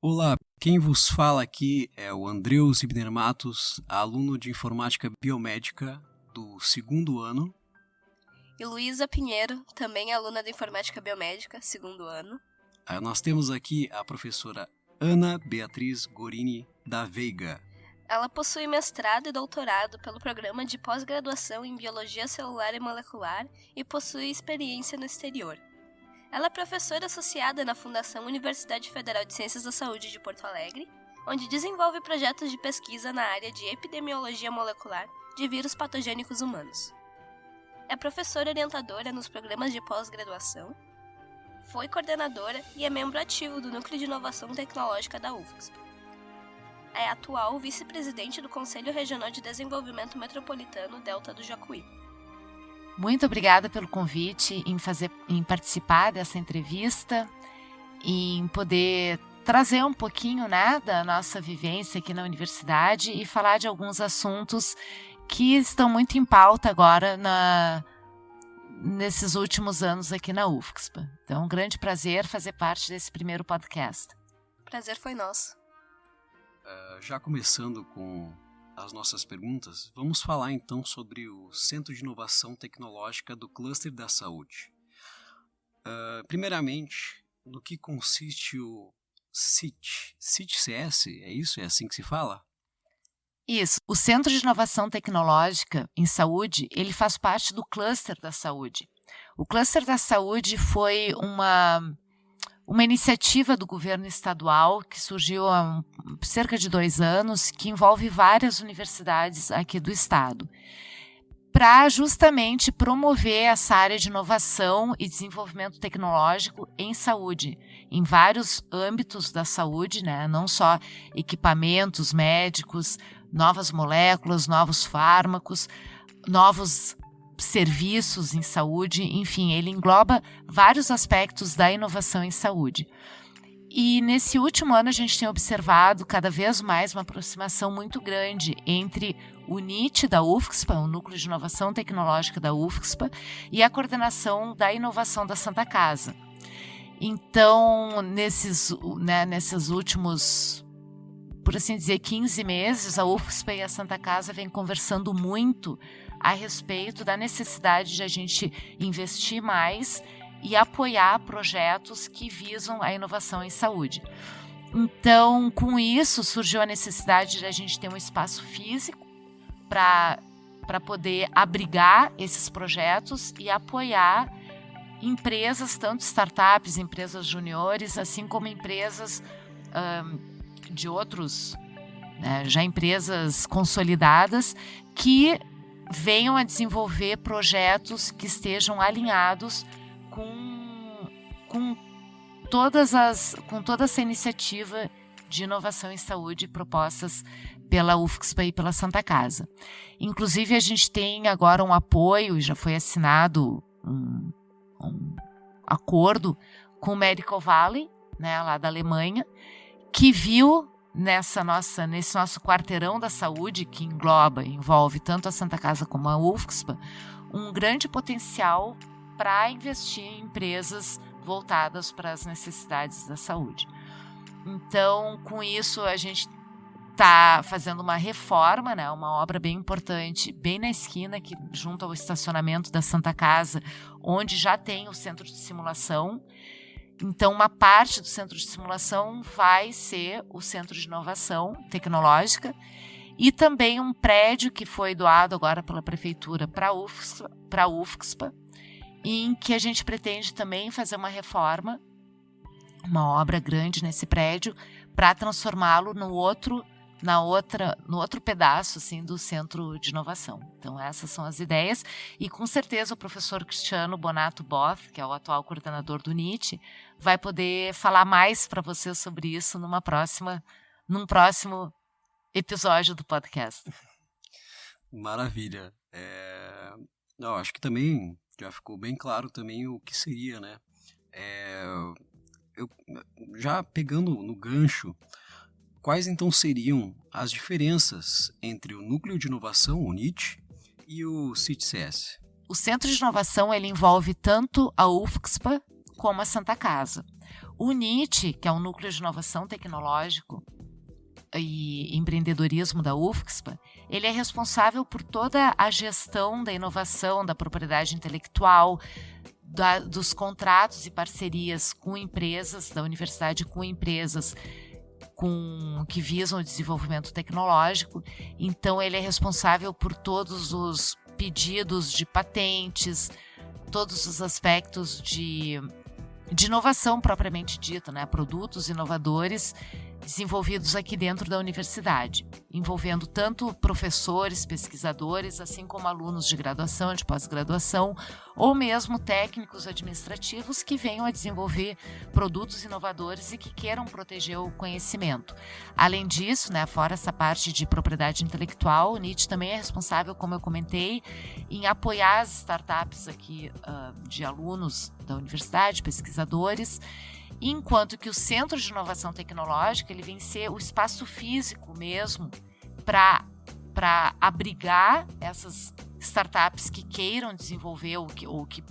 Olá, quem vos fala aqui é o Andreus Ibner Matos, aluno de Informática Biomédica do 2º ano. E Luísa Pinheiro, também aluna de Informática Biomédica, 2º ano. Nós temos aqui a professora Ana Beatriz Gorini da Veiga. Ela possui mestrado e doutorado pelo Programa de Pós-Graduação em Biologia Celular e Molecular e possui experiência no exterior. Ela é professora associada na Fundação Universidade Federal de Ciências da Saúde de Porto Alegre, onde desenvolve projetos de pesquisa na área de epidemiologia molecular de vírus patogênicos humanos. É professora orientadora nos programas de pós-graduação, foi coordenadora e é membro ativo do Núcleo de Inovação Tecnológica da UFSP. É atual vice-presidente do Conselho Regional de Desenvolvimento Metropolitano Delta do Jacuí. Muito obrigada pelo convite em participar dessa entrevista, em poder trazer um pouquinho, da nossa vivência aqui na universidade e falar de alguns assuntos que estão muito em pauta agora nesses últimos anos aqui na UFSP. Então, um grande prazer fazer parte desse primeiro podcast. Prazer foi nosso. Já começando com as nossas perguntas, vamos falar então sobre o Centro de Inovação Tecnológica do Cluster da Saúde. Primeiramente, no que consiste o CIT-CS? É isso? É assim que se fala? Isso. O Centro de Inovação Tecnológica em Saúde, ele faz parte do Cluster da Saúde. O Cluster da Saúde foi uma iniciativa do governo estadual que surgiu há cerca de 2 anos, que envolve várias universidades aqui do estado, para justamente promover essa área de inovação e desenvolvimento tecnológico em saúde, em vários âmbitos da saúde, não só equipamentos médicos, novas moléculas, novos fármacos, novos serviços em saúde, enfim, ele engloba vários aspectos da inovação em saúde. E nesse último ano a gente tem observado cada vez mais uma aproximação muito grande entre o NIT da UFSPA, o Núcleo de Inovação Tecnológica da UFSPA, e a coordenação da inovação da Santa Casa. Então, nesses últimos, por assim dizer, 15 meses, a UFSPA e a Santa Casa vêm conversando muito a respeito da necessidade de a gente investir mais e apoiar projetos que visam a inovação em saúde. Então, com isso, surgiu a necessidade de a gente ter um espaço físico para poder abrigar esses projetos e apoiar empresas, tanto startups, empresas juniores, assim como empresas de outros, já empresas consolidadas, que venham a desenvolver projetos que estejam alinhados com toda essa iniciativa de inovação em saúde propostas pela UFSPA e pela Santa Casa. Inclusive, a gente tem agora um apoio, já foi assinado um acordo com o Medical Valley, lá da Alemanha, que viu nesse nosso quarteirão da saúde, que envolve tanto a Santa Casa como a UFSPA, um grande potencial para investir em empresas voltadas para as necessidades da saúde. Então, com isso, a gente está fazendo uma reforma, uma obra bem importante, bem na esquina, aqui, junto ao estacionamento da Santa Casa, onde já tem o centro de simulação. Então, uma parte do centro de simulação vai ser o Centro de Inovação Tecnológica e também um prédio que foi doado agora pela Prefeitura para a UFSPA, em que a gente pretende também fazer uma reforma, uma obra grande nesse prédio, para transformá-lo no outro pedaço do Centro de Inovação. Então, essas são as ideias. E, com certeza, o professor Cristiano Bonato Both, que é o atual coordenador do NIT, vai poder falar mais para vocês sobre isso num próximo episódio do podcast. Maravilha. Acho que também já ficou bem claro também o que seria, Eu, já pegando no gancho, quais então seriam as diferenças entre o Núcleo de Inovação, o NIT, e o CIT-CS? O Centro de Inovação ele envolve tanto a UFSPA como a Santa Casa. O NIT, que é o Núcleo de Inovação Tecnológico e Empreendedorismo da UFSPA, ele é responsável por toda a gestão da inovação, da propriedade intelectual, dos contratos e parcerias com empresas, da universidade com empresas que visam o desenvolvimento tecnológico. Então, ele é responsável por todos os pedidos de patentes, todos os aspectos de inovação propriamente dita, né? Produtos inovadores desenvolvidos aqui dentro da universidade, envolvendo tanto professores, pesquisadores, assim como alunos de graduação, de pós-graduação, ou mesmo técnicos administrativos que venham a desenvolver produtos inovadores e que queiram proteger o conhecimento. Além disso, né, fora essa parte de propriedade intelectual, o NIT também é responsável, como eu comentei, em apoiar as startups aqui de alunos da universidade, pesquisadores, enquanto que o Centro de Inovação Tecnológica ele vem ser o espaço físico mesmo para abrigar essas startups que queiram desenvolver ou que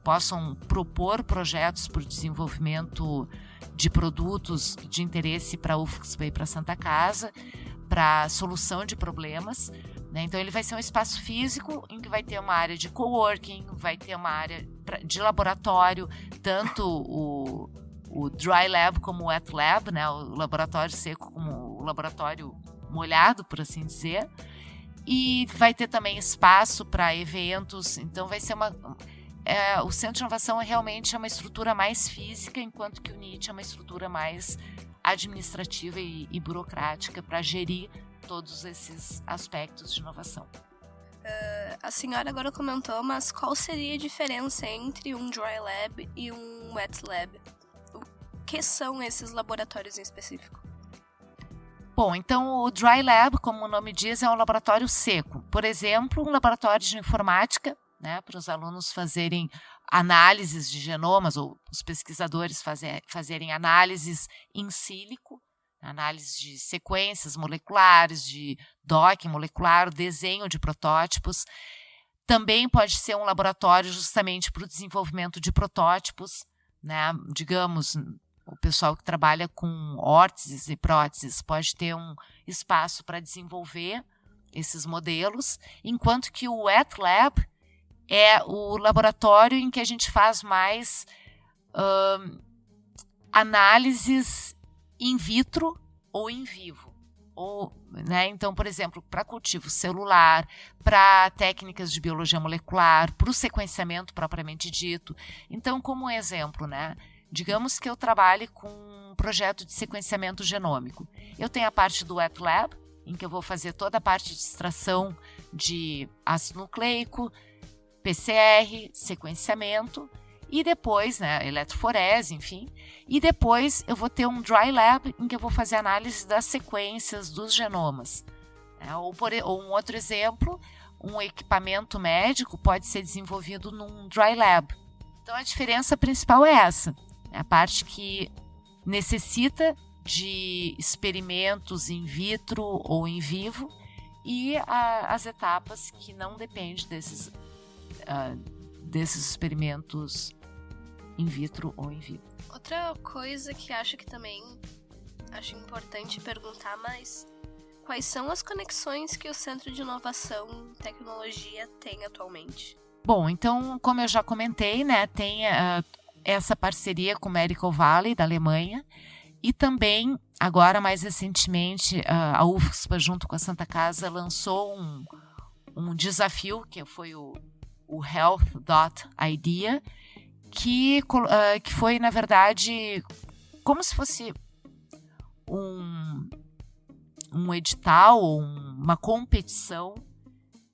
possam propor projetos para o desenvolvimento de produtos de interesse para a UFSPA e para a Santa Casa, para solução de problemas. Né? Então, ele vai ser um espaço físico em que vai ter uma área de coworking, vai ter uma área de laboratório, tanto o Dry Lab como o Wet Lab, né? O laboratório seco como o laboratório molhado, por assim dizer. E vai ter também espaço para eventos. Então, vai ser o Centro de Inovação realmente é uma estrutura mais física, enquanto que o NIT é uma estrutura mais administrativa e burocrática para gerir todos esses aspectos de inovação. A senhora agora comentou, mas qual seria a diferença entre um Dry Lab e um Wet Lab? O que são esses laboratórios em específico? Bom, então o Dry Lab, como o nome diz, é um laboratório seco. Por exemplo, um laboratório de informática, né, para os alunos fazerem análises de genomas, ou os pesquisadores fazerem análises in silico, análise de sequências moleculares, de docking molecular, desenho de protótipos. Também pode ser um laboratório justamente para o desenvolvimento de protótipos, né? Digamos, o pessoal que trabalha com órteses e próteses pode ter um espaço para desenvolver esses modelos, enquanto que o Wet Lab é o laboratório em que a gente faz mais análises in vitro ou in vivo. Né? Então, por exemplo, para cultivo celular, para técnicas de biologia molecular, para o sequenciamento propriamente dito. Então, como exemplo, né? Digamos que eu trabalhe com um projeto de sequenciamento genômico. Eu tenho a parte do Wet Lab, em que eu vou fazer toda a parte de extração de ácido nucleico, PCR, sequenciamento, e depois, né, eletroforese, enfim, e depois eu vou ter um Dry Lab em que eu vou fazer análise das sequências dos genomas. Ou um outro exemplo, um equipamento médico pode ser desenvolvido num Dry Lab. Então a diferença principal é essa, a parte que necessita de experimentos in vitro ou in vivo e as etapas que não dependem desses experimentos in vitro ou in vivo. Outra coisa que acho importante perguntar, mas quais são as conexões que o Centro de Inovação e Tecnologia tem atualmente? Bom, então, como eu já comentei, né, tem essa parceria com o Medical Valley da Alemanha e também, agora mais recentemente, a UFSPA junto com a Santa Casa lançou um desafio, que foi o Health.idea, que foi, na verdade, como se fosse um edital ou uma competição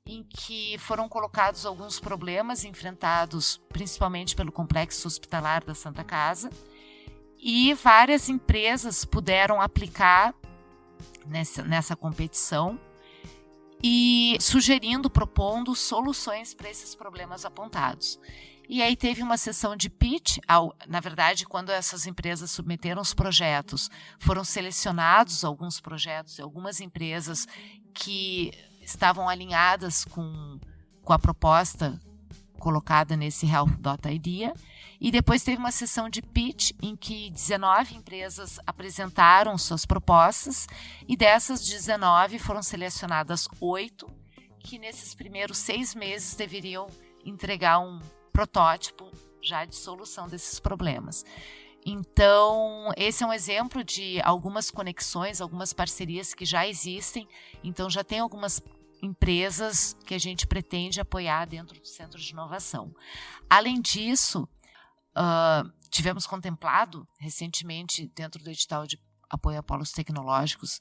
em que foram colocados alguns problemas enfrentados principalmente pelo complexo hospitalar da Santa Casa, e várias empresas puderam aplicar nessa competição e propondo soluções para esses problemas apontados. E aí teve uma sessão de pitch, na verdade, quando essas empresas submeteram os projetos, foram selecionados alguns projetos e algumas empresas que estavam alinhadas com a proposta colocada nesse Health.idea, E depois teve uma sessão de pitch em que 19 empresas apresentaram suas propostas e dessas 19 foram selecionadas 8 que nesses primeiros 6 meses deveriam entregar um protótipo já de solução desses problemas. Então, esse é um exemplo de algumas conexões, algumas parcerias que já existem. Então, já tem algumas empresas que a gente pretende apoiar dentro do Centro de Inovação. Além disso, tivemos contemplado recentemente, dentro do edital de apoio a polos tecnológicos,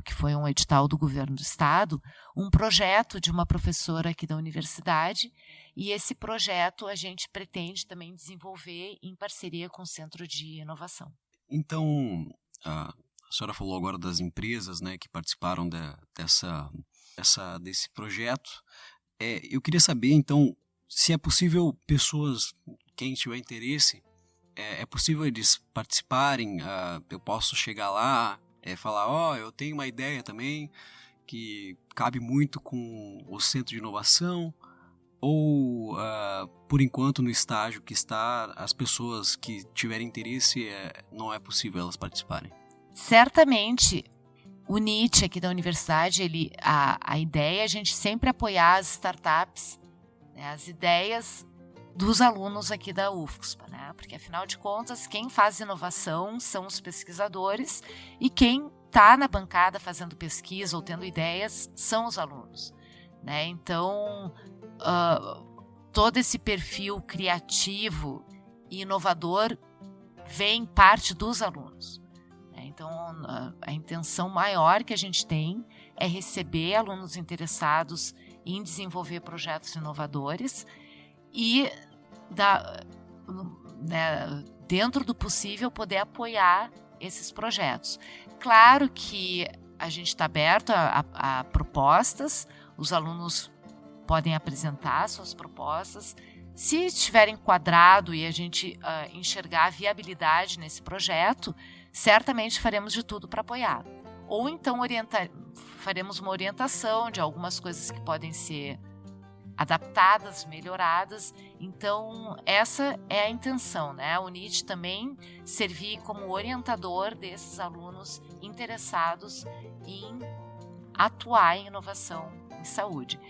que foi um edital do governo do estado, um projeto de uma professora aqui da universidade, e esse projeto a gente pretende também desenvolver em parceria com o Centro de Inovação. Então, a senhora falou agora das empresas, né, que participaram desse projeto. Eu queria saber, então, se é possível pessoas, quem tiver interesse, é possível eles participarem, eu posso chegar lá, falar, eu tenho uma ideia também que cabe muito com o Centro de Inovação, ou, por enquanto, no estágio que está, as pessoas que tiverem interesse, não é possível elas participarem? Certamente, o NIT aqui da universidade, a ideia é a gente sempre apoiar as startups, né, as ideias dos alunos aqui da UFSPA, né? Porque, afinal de contas, quem faz inovação são os pesquisadores e quem está na bancada fazendo pesquisa ou tendo ideias são os alunos, né? Então, todo esse perfil criativo e inovador vem parte dos alunos, né? Então, a intenção maior que a gente tem é receber alunos interessados em desenvolver projetos inovadores e, dentro do possível, poder apoiar esses projetos. Claro que a gente está aberto a propostas, os alunos podem apresentar suas propostas. Se estiver enquadrado e a gente enxergar a viabilidade nesse projeto, certamente faremos de tudo para apoiar. Ou então faremos uma orientação de algumas coisas que podem ser adaptadas, melhoradas. Então, essa é a intenção, né? O NIT também servir como orientador desses alunos interessados em atuar em inovação em saúde.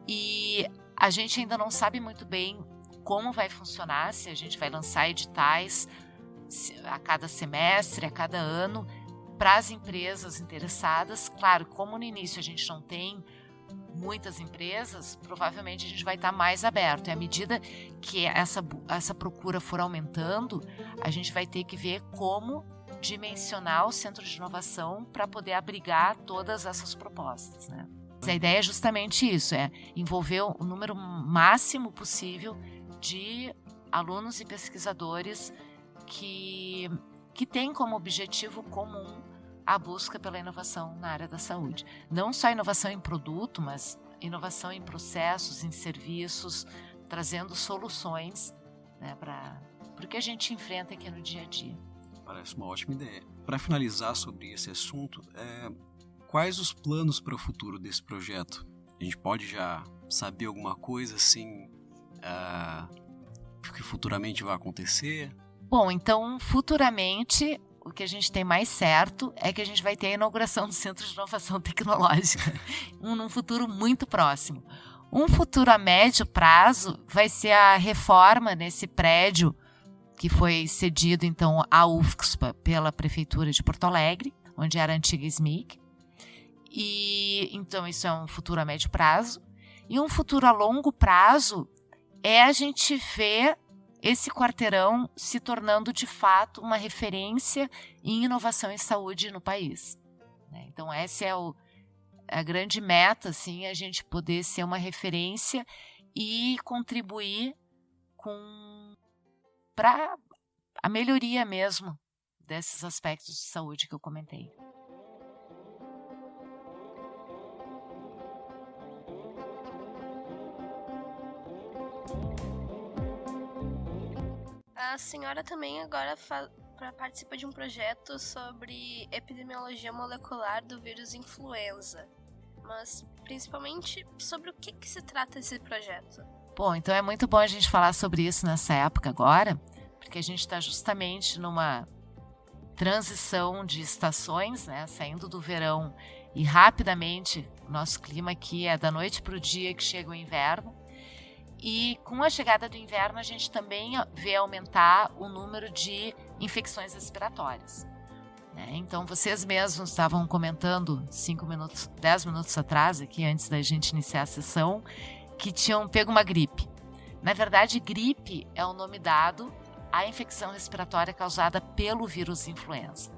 E a gente ainda não sabe muito bem como vai funcionar, se a gente vai lançar editais a cada semestre, a cada ano, para as empresas interessadas. Claro, como no início a gente não tem muitas empresas, provavelmente a gente vai estar mais aberto. E à medida que essa procura for aumentando, a gente vai ter que ver como dimensionar o Centro de Inovação para poder abrigar todas essas propostas, né? A ideia é justamente isso, envolver o número máximo possível de alunos e pesquisadores que têm como objetivo comum a busca pela inovação na área da saúde. Não só inovação em produto, mas inovação em processos, em serviços, trazendo soluções, né, para o que a gente enfrenta aqui no dia a dia. Parece uma ótima ideia. Para finalizar sobre esse assunto, quais os planos para o futuro desse projeto? A gente pode já saber alguma coisa assim, que futuramente vai acontecer? Bom, então, futuramente, o que a gente tem mais certo é que a gente vai ter a inauguração do Centro de Inovação Tecnológica num futuro muito próximo. Um futuro a médio prazo vai ser a reforma nesse prédio que foi cedido, então, à UFSPA pela Prefeitura de Porto Alegre, onde era a antiga SMIC. E, então, isso é um futuro a médio prazo. E um futuro a longo prazo é a gente ver esse quarteirão se tornando, de fato, uma referência em inovação em saúde no país. Então, essa é a grande meta, assim, a gente poder ser uma referência e contribuir para a melhoria mesmo desses aspectos de saúde que eu comentei. A senhora também agora participa de um projeto sobre epidemiologia molecular do vírus influenza. Mas, principalmente, sobre o que se trata esse projeto? Bom, então é muito bom a gente falar sobre isso nessa época agora, porque a gente está justamente numa transição de estações, né? Saindo do verão e rapidamente o nosso clima aqui é da noite para o dia que chega o inverno. E com a chegada do inverno a gente também vê aumentar o número de infecções respiratórias. Então vocês mesmos estavam comentando 10 minutos atrás, aqui antes da gente iniciar a sessão, que tinham pego uma gripe. Na verdade, gripe é o nome dado à infecção respiratória causada pelo vírus influenza,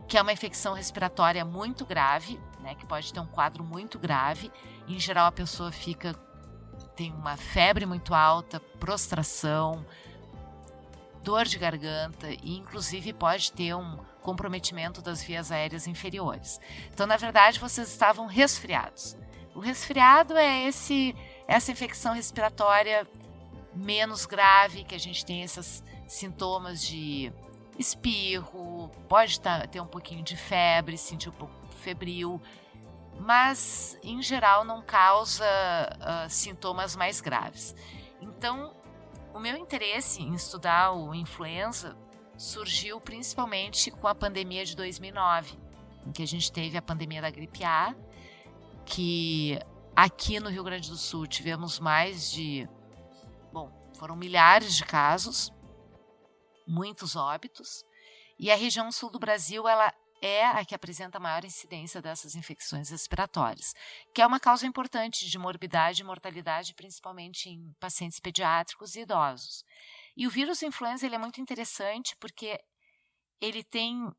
que é uma infecção respiratória muito grave, né, que pode ter um quadro muito grave. Em geral, a pessoa tem uma febre muito alta, prostração, dor de garganta e, inclusive, pode ter um comprometimento das vias aéreas inferiores. Então, na verdade, vocês estavam resfriados. O resfriado é essa infecção respiratória menos grave, que a gente tem esses sintomas de espirro, pode ter um pouquinho de febre, sentir um pouco febril, mas, em geral, não causa sintomas mais graves. Então, o meu interesse em estudar o influenza surgiu principalmente com a pandemia de 2009, em que a gente teve a pandemia da gripe A, que aqui no Rio Grande do Sul tivemos foram milhares de casos, muitos óbitos, e a região sul do Brasil ela é a que apresenta a maior incidência dessas infecções respiratórias, que é uma causa importante de morbidade e mortalidade, principalmente em pacientes pediátricos e idosos. E o vírus influenza ele é muito interessante porque ele tem,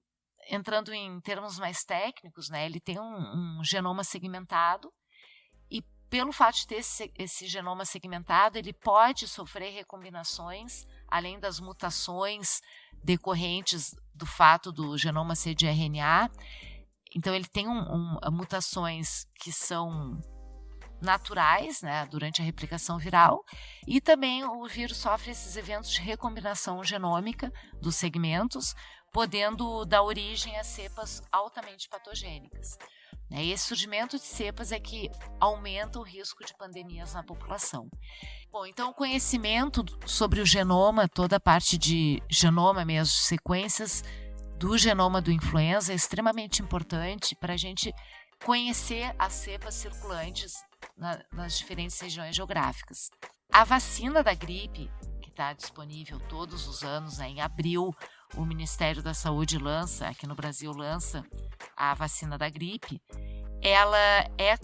entrando em termos mais técnicos, né, ele tem um genoma segmentado e pelo fato de ter esse genoma segmentado, ele pode sofrer recombinações, além das mutações decorrentes do fato do genoma ser de RNA. Então, ele tem mutações que são naturais, né, durante a replicação viral, e também o vírus sofre esses eventos de recombinação genômica dos segmentos, podendo dar origem a cepas altamente patogênicas. E esse surgimento de cepas é que aumenta o risco de pandemias na população. Bom, então o conhecimento sobre o genoma, toda a parte de genoma mesmo, sequências do genoma do influenza é extremamente importante para a gente conhecer as cepas circulantes nas diferentes regiões geográficas. A vacina da gripe, que está disponível todos os anos, em abril, o Ministério da Saúde lança, aqui no Brasil lança a vacina da gripe, ela é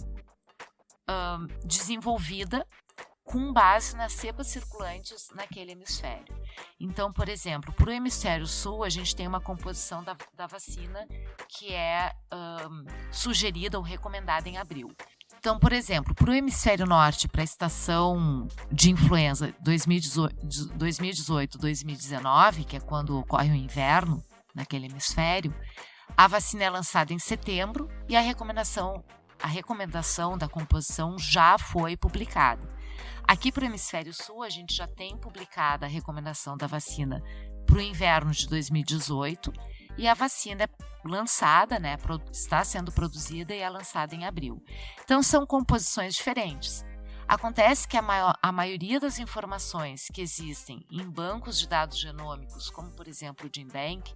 desenvolvida com base nas cepas circulantes naquele hemisfério. Então, por exemplo, para o hemisfério sul, a gente tem uma composição da vacina que é sugerida ou recomendada em abril. Então, por exemplo, para o hemisfério norte, para a estação de influenza 2018-2019, que é quando ocorre o inverno naquele hemisfério, a vacina é lançada em setembro e a recomendação da composição já foi publicada. Aqui para o hemisfério sul, a gente já tem publicada a recomendação da vacina para o inverno de 2018 e a vacina é lançada, né, está sendo produzida e é lançada em abril. Então, são composições diferentes. Acontece que a maioria das informações que existem em bancos de dados genômicos, como por exemplo o GenBank,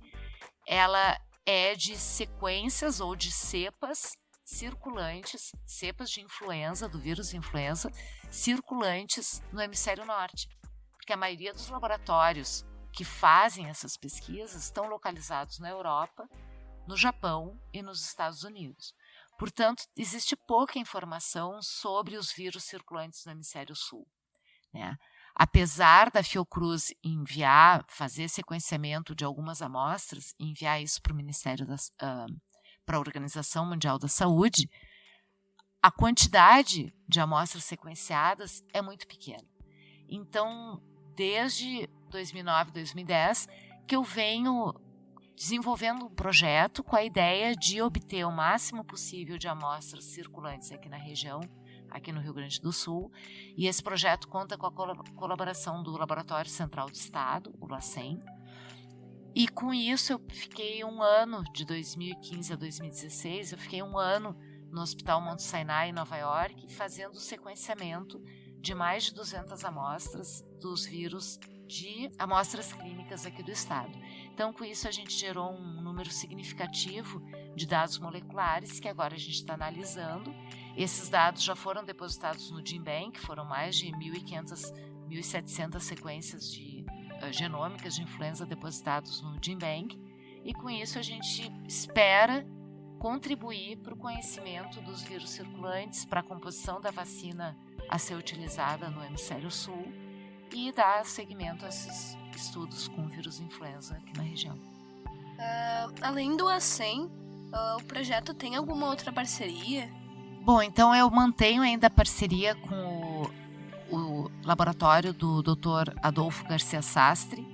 ela é de sequências ou de cepas circulantes, cepas de influenza, do vírus influenza, circulantes no hemisfério norte. Porque a maioria dos laboratórios que fazem essas pesquisas estão localizados na Europa, no Japão e nos Estados Unidos. Portanto, existe pouca informação sobre os vírus circulantes no hemisfério sul, né? Apesar da Fiocruz fazer sequenciamento de algumas amostras e enviar isso para o Ministério para a Organização Mundial da Saúde, a quantidade de amostras sequenciadas é muito pequena. Então, desde 2009, 2010, que eu venho desenvolvendo um projeto com a ideia de obter o máximo possível de amostras circulantes aqui na região, aqui no Rio Grande do Sul, e esse projeto conta com a colaboração do Laboratório Central do Estado, o LACEN, e com isso eu fiquei um ano, de 2015 a 2016, eu fiquei um ano no Hospital Mount Sinai, em Nova York, fazendo o sequenciamento de mais de 200 amostras dos vírus de amostras clínicas aqui do estado. Então, com isso, a gente gerou um número significativo de dados moleculares que agora a gente está analisando. Esses dados já foram depositados no GenBank, foram mais de 1.500, 1.700 sequências genômicas de influenza depositados no GenBank, e com isso a gente espera contribuir para o conhecimento dos vírus circulantes, para a composição da vacina a ser utilizada no hemisfério sul e dar seguimento a esses estudos com o vírus influenza aqui na região. Além do ACEM, o projeto tem alguma outra parceria? Bom, então eu mantenho ainda a parceria com o laboratório do Dr. Adolfo Garcia Sastre,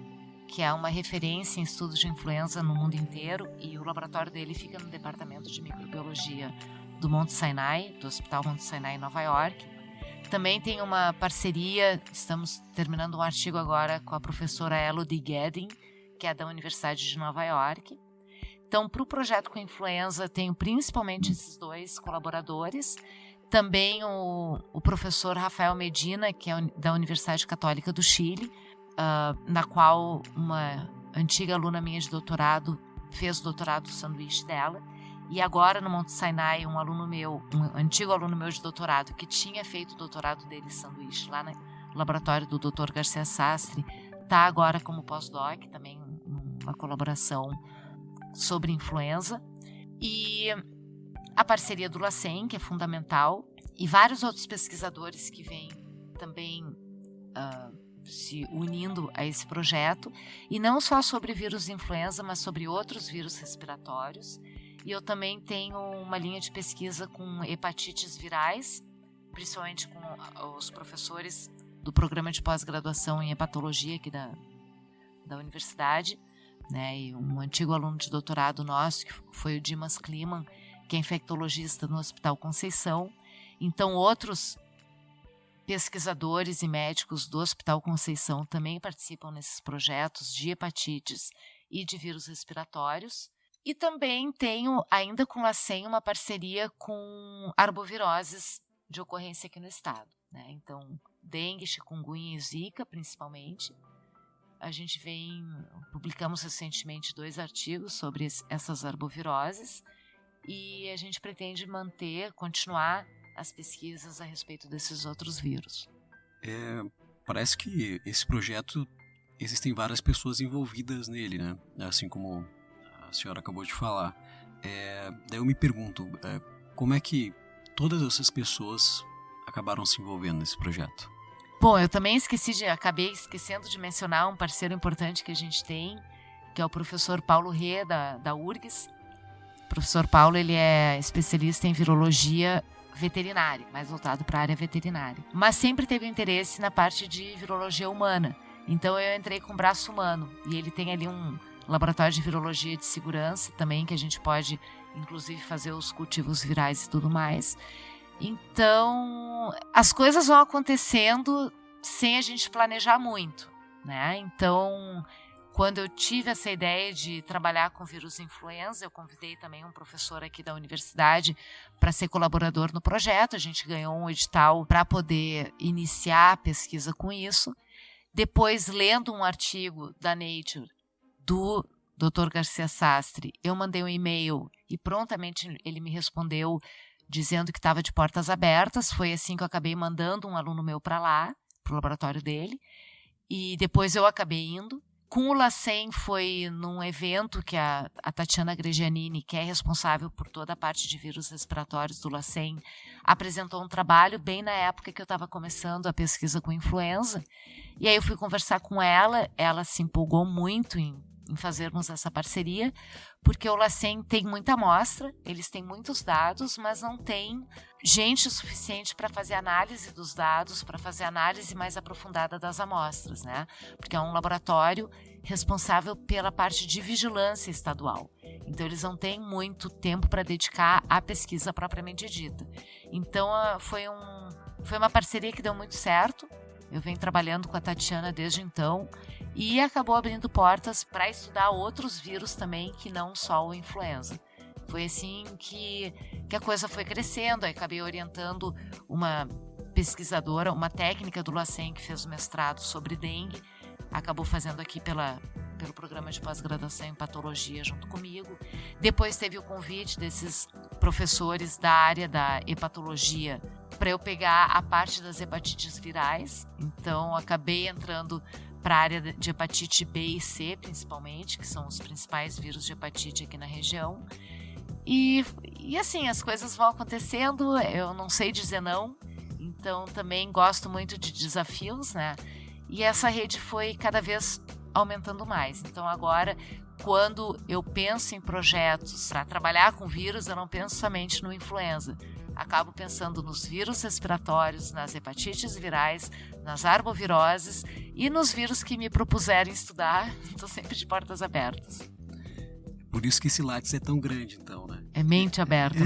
que é uma referência em estudos de influenza no mundo inteiro, e o laboratório dele fica no Departamento de Microbiologia do Monte Sinai, do Hospital Monte Sinai em Nova York. Também tem uma parceria, estamos terminando um artigo agora com a professora Elodie Guedin, que é da Universidade de Nova York. Então, para o projeto com influenza, tenho principalmente esses dois colaboradores. Também o professor Rafael Medina, que é da Universidade Católica do Chile, na qual uma antiga aluna minha de doutorado fez o doutorado do sanduíche dela. E agora, no Monte Sinai, um antigo aluno meu de doutorado, que tinha feito o doutorado dele em sanduíche lá no laboratório do Dr. Garcia Sastre, está agora como pós-doc, também uma colaboração sobre influenza. E a parceria do LACEN, que é fundamental, e vários outros pesquisadores que vêm também se unindo a esse projeto, e não só sobre vírus influenza, mas sobre outros vírus respiratórios. E eu também tenho uma linha de pesquisa com hepatites virais, principalmente com os professores do programa de pós-graduação em hepatologia aqui da universidade, né? E um antigo aluno de doutorado nosso, que foi o Dimas Kliman, que é infectologista no Hospital Conceição. Então, outros pesquisadores e médicos do Hospital Conceição também participam nesses projetos de hepatites e de vírus respiratórios. E também tenho, ainda com o LACEN, uma parceria com arboviroses de ocorrência aqui no estado, né? Então, dengue, chikungunya e zika, principalmente. A gente publicamos recentemente 2 artigos sobre essas arboviroses, e a gente pretende continuar as pesquisas a respeito desses outros vírus. Parece que esse projeto, existem várias pessoas envolvidas nele, né? Assim como a senhora acabou de falar. Daí eu me pergunto, como é que todas essas pessoas acabaram se envolvendo nesse projeto? Bom, eu também acabei esquecendo de mencionar um parceiro importante que a gente tem, que é o professor Paulo Rê, da URGS. O professor Paulo, ele é especialista em virologia veterinária, mais voltado para a área veterinária. Mas sempre teve interesse na parte de virologia humana. Então eu entrei com o braço humano, e ele tem ali um laboratório de virologia de segurança também, que a gente pode, inclusive, fazer os cultivos virais e tudo mais. Então, as coisas vão acontecendo sem a gente planejar muito, né? Então, quando eu tive essa ideia de trabalhar com vírus influenza, eu convidei também um professor aqui da universidade para ser colaborador no projeto. A gente ganhou um edital para poder iniciar a pesquisa com isso. Depois, lendo um artigo da Nature do Dr. Garcia Sastre, eu mandei um e-mail e prontamente ele me respondeu dizendo que estava de portas abertas. Foi assim que eu acabei mandando um aluno meu para lá, para o laboratório dele, e depois eu acabei indo. Com o LACEN foi num evento que a Tatiana Gregianini, que é responsável por toda a parte de vírus respiratórios do LACEN, apresentou um trabalho bem na época que eu estava começando a pesquisa com influenza. E aí eu fui conversar com ela se empolgou muito em fazermos essa parceria, porque o LACEN tem muita amostra, eles têm muitos dados, mas não tem gente suficiente para fazer análise dos dados, para fazer análise mais aprofundada das amostras, né? Porque é um laboratório responsável pela parte de vigilância estadual. Então, eles não têm muito tempo para dedicar à pesquisa propriamente dita. Então, foi uma parceria que deu muito certo. Eu venho trabalhando com a Tatiana desde então e acabou abrindo portas para estudar outros vírus também, que não só o influenza. Foi assim que a coisa foi crescendo. Aí acabei orientando uma pesquisadora, uma técnica do LACEN que fez o mestrado sobre dengue, acabou fazendo aqui pelo programa de pós-graduação em patologia junto comigo. Depois teve o convite desses professores da área da hepatologia para eu pegar a parte das hepatites virais. Então, acabei entrando para a área de hepatite B e C, principalmente, que são os principais vírus de hepatite aqui na região. E assim, as coisas vão acontecendo, eu não sei dizer não, então também gosto muito de desafios, né? E essa rede foi cada vez aumentando mais. Então agora, quando eu penso em projetos para trabalhar com vírus, eu não penso somente no influenza. Acabo pensando nos vírus respiratórios, nas hepatites virais, nas arboviroses e nos vírus que me propuserem estudar. Estou sempre de portas abertas. Por isso que esse Lattes é tão grande, então, né? É mente aberta.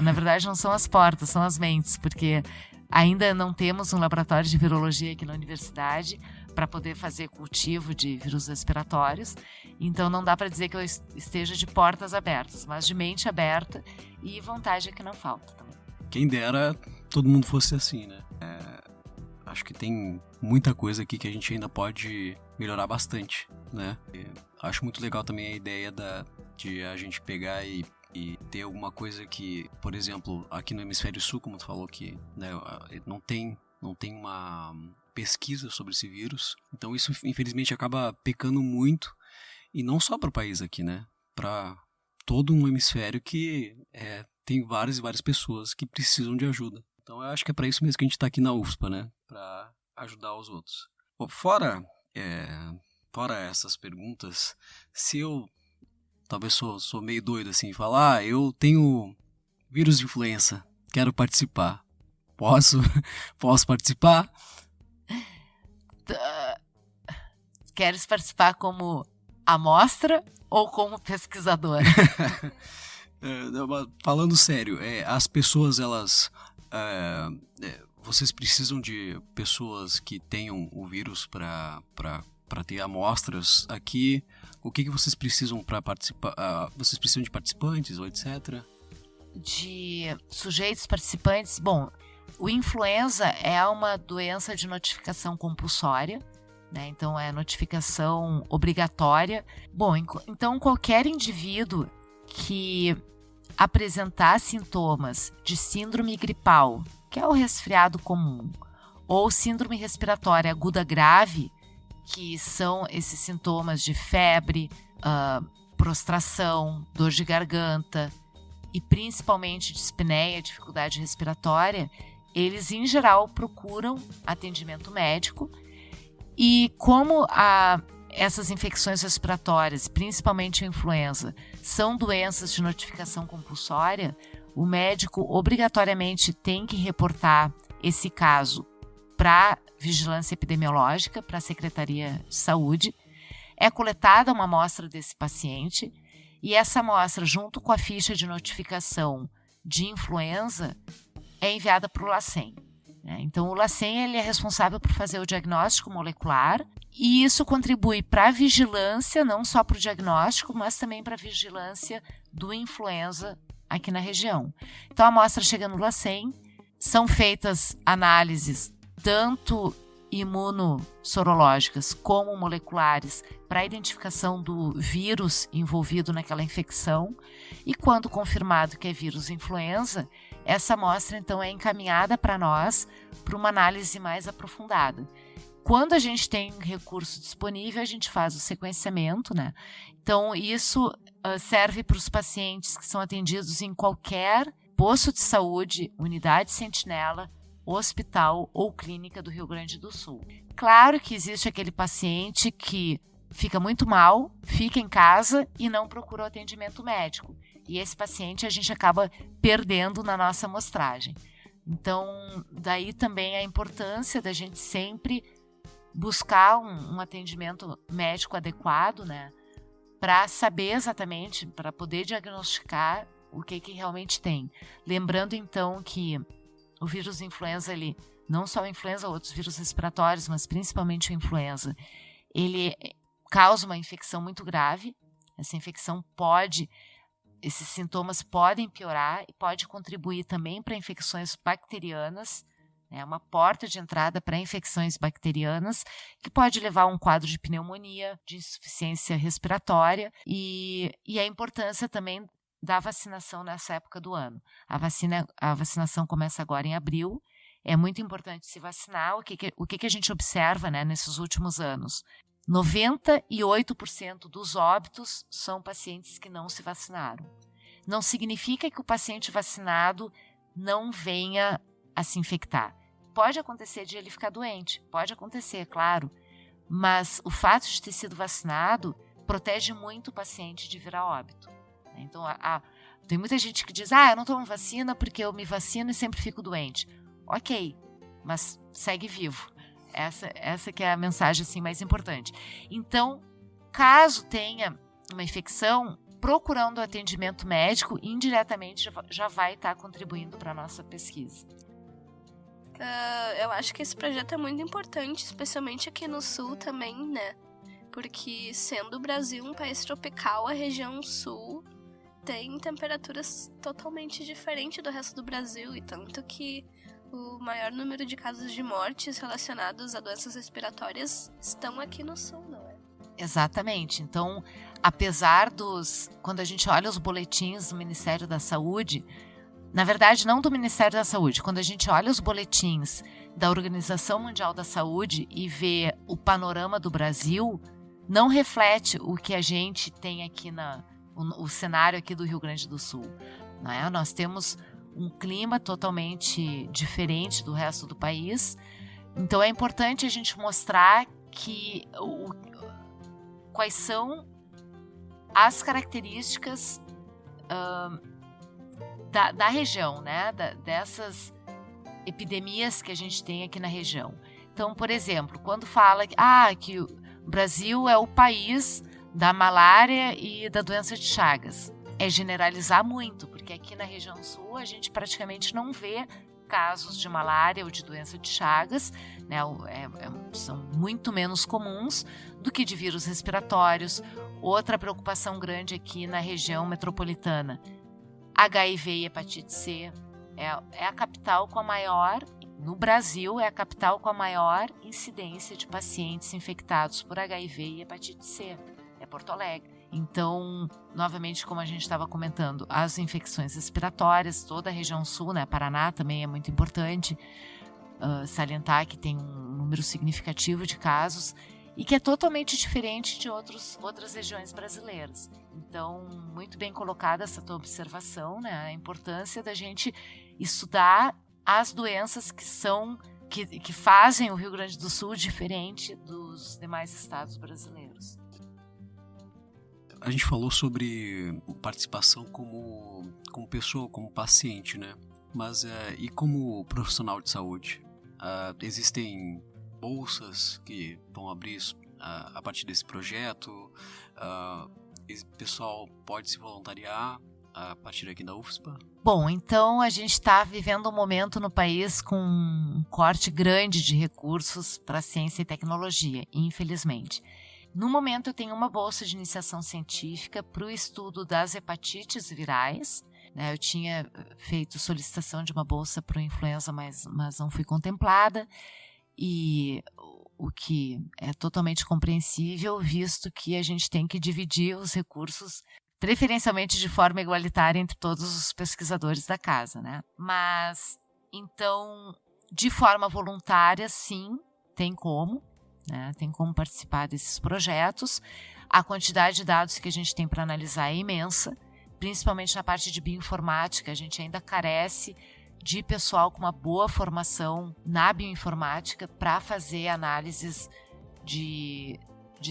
Na verdade, não são as portas, são as mentes, porque ainda não temos um laboratório de virologia aqui na universidade para poder fazer cultivo de vírus respiratórios. Então, não dá para dizer que eu esteja de portas abertas, mas de mente aberta e vontade é que não falta também. Quem dera todo mundo fosse assim, né? Acho que tem muita coisa aqui que a gente ainda pode melhorar bastante, né? Acho muito legal também a ideia de a gente pegar e ter alguma coisa que, por exemplo, aqui no Hemisfério Sul, como tu falou, que, né, não tem uma pesquisa sobre esse vírus. Então isso, infelizmente, acaba pecando muito, e não só para o país aqui, né? Para todo um hemisfério que tem várias e várias pessoas que precisam de ajuda. Então eu acho que é para isso mesmo que a gente está aqui na UFPA, né? Para ajudar os outros. Bom, fora essas perguntas, se eu talvez sou meio doido assim, falar, eu tenho vírus de influenza, quero participar. Posso participar? Queres participar como amostra ou como pesquisadora? Falando sério, as pessoas, elas... vocês precisam de pessoas que tenham o vírus para ter amostras aqui? O que vocês precisam para participar? Vocês precisam de participantes ou etc? De sujeitos participantes? Bom, o influenza é uma doença de notificação compulsória, né? Então é notificação obrigatória. Bom, então qualquer indivíduo que apresentar sintomas de síndrome gripal, que é o resfriado comum, ou síndrome respiratória aguda grave, que são esses sintomas de febre, prostração, dor de garganta e principalmente dispneia, dificuldade respiratória, eles em geral procuram atendimento médico. E como essas infecções respiratórias, principalmente a influenza, são doenças de notificação compulsória, o médico obrigatoriamente tem que reportar esse caso para vigilância epidemiológica, para a Secretaria de Saúde. É coletada uma amostra desse paciente e essa amostra, junto com a ficha de notificação de influenza, é enviada para o LACEN. Então, o LACEN ele é responsável por fazer o diagnóstico molecular e isso contribui para a vigilância, não só para o diagnóstico, mas também para a vigilância do influenza aqui na região. Então, a amostra chega no LACEN, são feitas análises tanto imunossorológicas como moleculares para a identificação do vírus envolvido naquela infecção e quando confirmado que é vírus influenza, essa amostra então é encaminhada para nós para uma análise mais aprofundada. Quando a gente tem recurso disponível, a gente faz o sequenciamento, né? Então isso serve para os pacientes que são atendidos em qualquer posto de saúde, unidade sentinela, hospital ou clínica do Rio Grande do Sul. Claro que existe aquele paciente que fica muito mal, fica em casa e não procura o atendimento médico. E esse paciente a gente acaba perdendo na nossa amostragem. Então, daí também a importância da gente sempre buscar um atendimento médico adequado, né? Para saber exatamente, para poder diagnosticar o que realmente tem. Lembrando então que o vírus influenza, ele, não só a influenza, outros vírus respiratórios, mas principalmente o influenza, ele causa uma infecção muito grave. Essa infecção esses sintomas podem piorar e pode contribuir também para infecções bacterianas, É uma porta de entrada para infecções bacterianas que pode levar a um quadro de pneumonia, de insuficiência respiratória e a importância também da vacinação nessa época do ano. A vacinação começa agora em abril. É muito importante se vacinar. O que a gente observa, né, nesses últimos anos? 98% dos óbitos são pacientes que não se vacinaram. Não significa que o paciente vacinado não venha a se infectar. Pode acontecer de ele ficar doente, pode acontecer, claro, mas o fato de ter sido vacinado protege muito o paciente de vir a óbito. Então, tem muita gente que diz, eu não tomo vacina porque eu me vacino e sempre fico doente. Ok, mas segue vivo. Essa que é a mensagem assim, mais importante. Então, caso tenha uma infecção, procurando atendimento médico, indiretamente já vai estar contribuindo para a nossa pesquisa. Eu acho que esse projeto é muito importante, especialmente aqui no Sul também, né? Porque sendo o Brasil um país tropical, a região Sul tem temperaturas totalmente diferentes do resto do Brasil, e tanto que o maior número de casos de mortes relacionados a doenças respiratórias estão aqui no Sul, não é? Exatamente. Então, apesar quando a gente olha os boletins do Ministério da Saúde, na verdade não do Ministério da Saúde, quando a gente olha os boletins da Organização Mundial da Saúde e vê o panorama do Brasil, não reflete o que a gente tem aqui o cenário aqui do Rio Grande do Sul. Não é? Nós temos um clima totalmente diferente do resto do país, então é importante a gente mostrar que quais são as características da região, né? Dessas epidemias que a gente tem aqui na região. Então, por exemplo, quando fala que o Brasil é o país da malária e da doença de Chagas, é generalizar muito, porque aqui na região sul a gente praticamente não vê casos de malária ou de doença de Chagas, né? São muito menos comuns do que de vírus respiratórios. Outra preocupação grande aqui na região metropolitana, HIV e hepatite C. É a capital com a maior, no Brasil, é a capital com a maior incidência de pacientes infectados por HIV e hepatite C. É Porto Alegre. Então, novamente, como a gente estava comentando, as infecções respiratórias, toda a região sul, né, Paraná também é muito importante salientar que tem um número significativo de casos e que é totalmente diferente de outras regiões brasileiras. Então, muito bem colocada essa tua observação, né, a importância da gente estudar as doenças que fazem o Rio Grande do Sul diferente dos demais estados brasileiros. A gente falou sobre participação como pessoa, como paciente, né? Mas e como profissional de saúde? Existem bolsas que vão abrir a partir desse projeto? O pessoal pode se voluntariar a partir aqui da UFSPA? Bom, então a gente está vivendo um momento no país com um corte grande de recursos para ciência e tecnologia, infelizmente. No momento, eu tenho uma bolsa de iniciação científica para o estudo das hepatites virais. Eu tinha feito solicitação de uma bolsa para o influenza, mas não fui contemplada. E o que é totalmente compreensível, visto que a gente tem que dividir os recursos, preferencialmente de forma igualitária, entre todos os pesquisadores da casa, né? Mas, então, de forma voluntária, sim, tem como. Tem como participar desses projetos. A quantidade de dados que a gente tem para analisar é imensa, principalmente na parte de bioinformática. A gente ainda carece de pessoal com uma boa formação na bioinformática para fazer análises de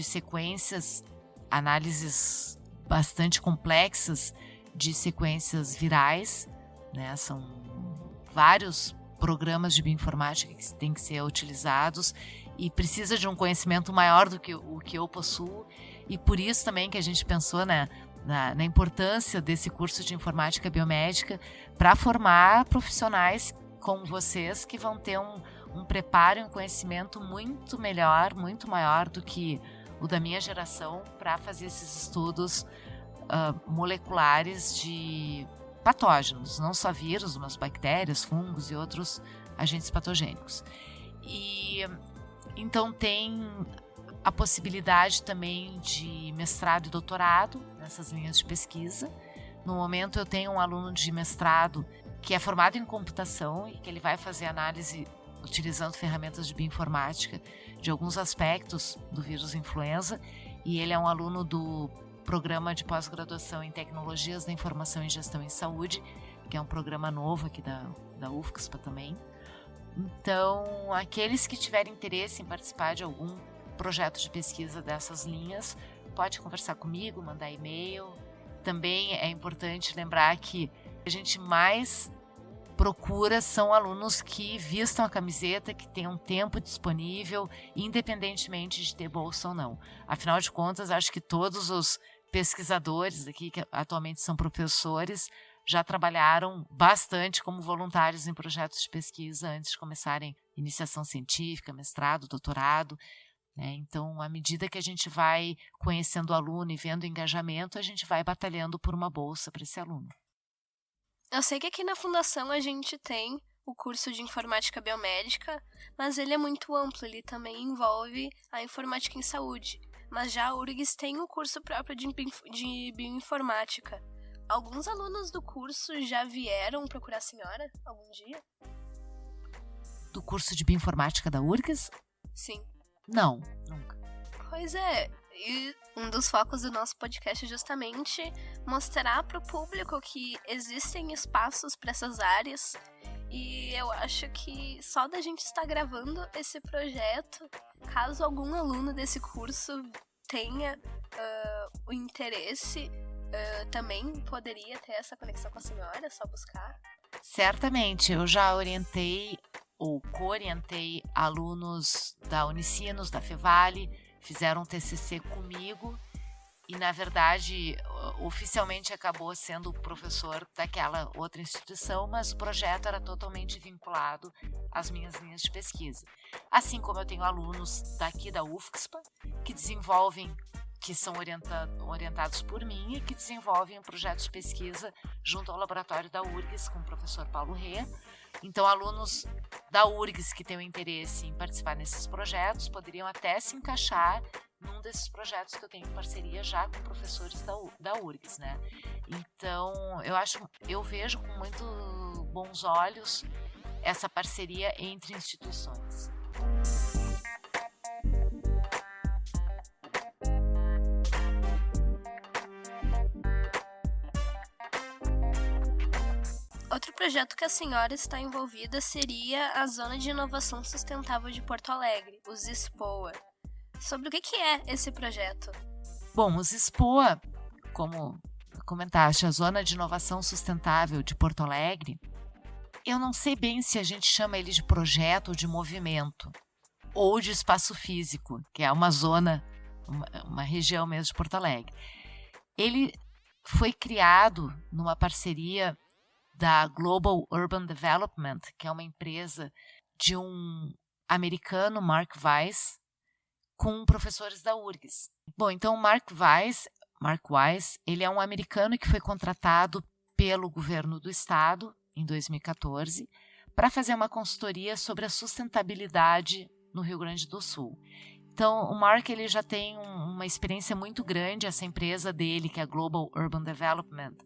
sequências, análises bastante complexas de sequências virais, né? São vários programas de bioinformática que têm que ser utilizados e precisa de um conhecimento maior do que o que eu possuo, e por isso também que a gente pensou na importância desse curso de informática biomédica para formar profissionais como vocês que vão ter um preparo e um conhecimento muito melhor, muito maior do que o da minha geração para fazer esses estudos moleculares de patógenos, não só vírus, mas bactérias, fungos e outros agentes patogênicos. E então tem a possibilidade também de mestrado e doutorado nessas linhas de pesquisa. No momento eu tenho um aluno de mestrado que é formado em computação e que ele vai fazer análise utilizando ferramentas de bioinformática de alguns aspectos do vírus influenza, e ele é um aluno do programa de pós-graduação em Tecnologias da Informação e Gestão em Saúde, que é um programa novo aqui da UFSCPA também. Então, aqueles que tiverem interesse em participar de algum projeto de pesquisa dessas linhas, pode conversar comigo, mandar e-mail. Também é importante lembrar que a gente mais procura são alunos que vistam a camiseta, que tenham tempo disponível, independentemente de ter bolsa ou não. Afinal de contas, acho que todos os pesquisadores aqui, que atualmente são professores, já trabalharam bastante como voluntários em projetos de pesquisa antes de começarem iniciação científica, mestrado, doutorado. Então, à medida que a gente vai conhecendo o aluno e vendo o engajamento, a gente vai batalhando por uma bolsa para esse aluno. Eu sei que aqui na Fundação a gente tem o curso de Informática Biomédica, mas ele é muito amplo, ele também envolve a Informática em Saúde. Mas já a URGS tem o curso próprio de Bioinformática. Alguns alunos do curso já vieram procurar a senhora algum dia? Do curso de Bioinformática da URGS? Sim. Não, nunca. Pois é, e um dos focos do nosso podcast é justamente mostrar para o público que existem espaços para essas áreas, e eu acho que só da gente estar gravando esse projeto, caso algum aluno desse curso tenha o interesse, também poderia ter essa conexão com a senhora, é só buscar. Certamente, eu já orientei ou co-orientei alunos da Unicinos, da Fevale, fizeram um TCC comigo e, na verdade, oficialmente acabou sendo o professor daquela outra instituição, mas o projeto era totalmente vinculado às minhas linhas de pesquisa. Assim como eu tenho alunos daqui da UFSCPA que desenvolvem, que são orientados por mim e que desenvolvem projetos de pesquisa junto ao laboratório da URGS com o professor Paulo Rê. Então, alunos da URGS que têm o interesse em participar nesses projetos poderiam até se encaixar num desses projetos que eu tenho em parceria já com professores da URGS, né? Então, eu vejo com muito bons olhos essa parceria entre instituições. Outro projeto que a senhora está envolvida seria a Zona de Inovação Sustentável de Porto Alegre, o ZISPOA. Sobre o que é esse projeto? Bom, o ZISPOA, como comentaste, a Zona de Inovação Sustentável de Porto Alegre, eu não sei bem se a gente chama ele de projeto ou de movimento, ou de espaço físico, que é uma zona, uma região mesmo de Porto Alegre. Ele foi criado numa parceria da Global Urban Development, que é uma empresa de um americano, Mark Weiss, com professores da URGS. Bom, então o Mark Weiss, ele é um americano que foi contratado pelo governo do estado em 2014 para fazer uma consultoria sobre a sustentabilidade no Rio Grande do Sul. Então, o Mark ele já tem uma experiência muito grande. Essa empresa dele, que é a Global Urban Development,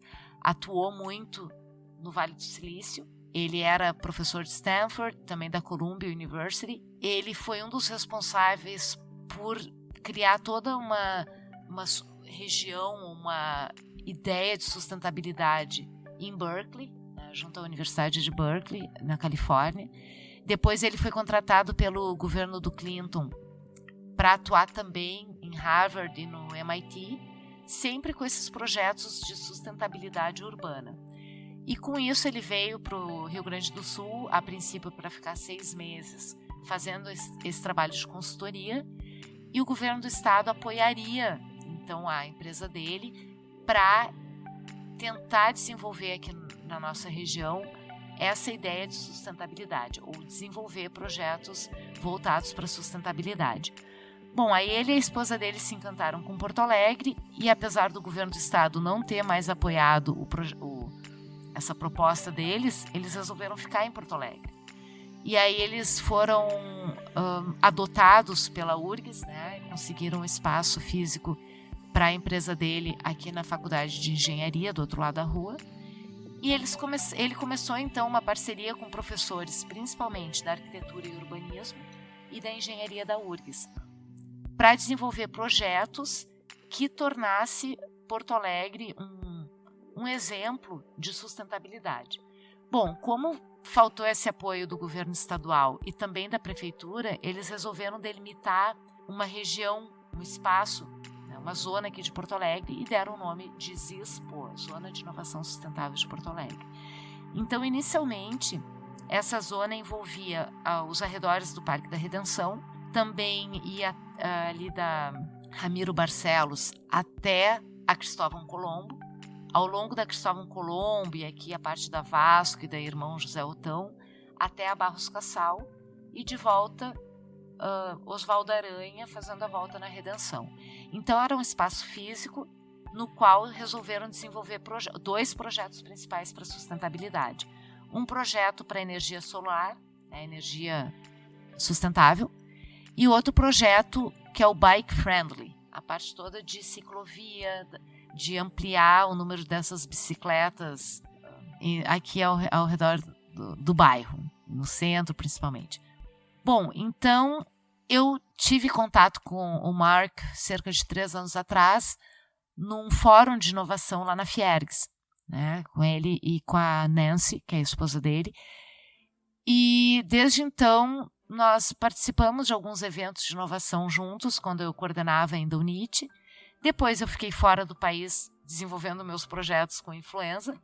atuou muito no Vale do Silício. Ele era professor de Stanford, também da Columbia University. Ele foi um dos responsáveis por criar toda uma região, uma ideia de sustentabilidade em Berkeley, né, junto à Universidade de Berkeley, na Califórnia. Depois ele foi contratado pelo governo do Clinton para atuar também em Harvard e no MIT, sempre com esses projetos de sustentabilidade urbana. E com isso ele veio para o Rio Grande do Sul, a princípio para ficar 6 meses, fazendo esse trabalho de consultoria, e o governo do estado apoiaria então a empresa dele para tentar desenvolver aqui na nossa região essa ideia de sustentabilidade, ou desenvolver projetos voltados para a sustentabilidade. Bom, aí ele e a esposa dele se encantaram com Porto Alegre, e apesar do governo do estado não ter mais apoiado essa proposta deles, eles resolveram ficar em Porto Alegre. E aí eles foram adotados pela URGS, né? Conseguiram um espaço físico para a empresa dele aqui na Faculdade de Engenharia, do outro lado da rua. E ele começou então uma parceria com professores, principalmente da arquitetura e urbanismo e da engenharia da URGS, para desenvolver projetos que tornasse Porto Alegre um exemplo de sustentabilidade. Bom, como faltou esse apoio do governo estadual e também da prefeitura, eles resolveram delimitar uma região, um espaço, né, uma zona aqui de Porto Alegre, e deram o nome de ZISPO, Zona de Inovação Sustentável de Porto Alegre. Então, inicialmente, essa zona envolvia os arredores do Parque da Redenção, também ia ali da Ramiro Barcelos até a Cristóvão Colombo. Ao longo da Cristóvão Colombo, e aqui a parte da Vasco e da Irmão José Otão, até a Barros Cassal, e de volta Oswaldo Aranha, fazendo a volta na Redenção. Então era um espaço físico no qual resolveram desenvolver dois projetos principais para sustentabilidade. Um projeto para energia solar, né, energia sustentável, e outro projeto que é o Bike Friendly, a parte toda de ciclovia, de ampliar o número dessas bicicletas aqui ao redor do bairro, no centro principalmente. Bom, então eu tive contato com o Mark cerca de 3 anos atrás, num fórum de inovação lá na Fiergs, né, com ele e com a Nancy, que é a esposa dele. E desde então nós participamos de alguns eventos de inovação juntos, quando eu coordenava ainda o NIT. Depois eu fiquei fora do país desenvolvendo meus projetos com influenza.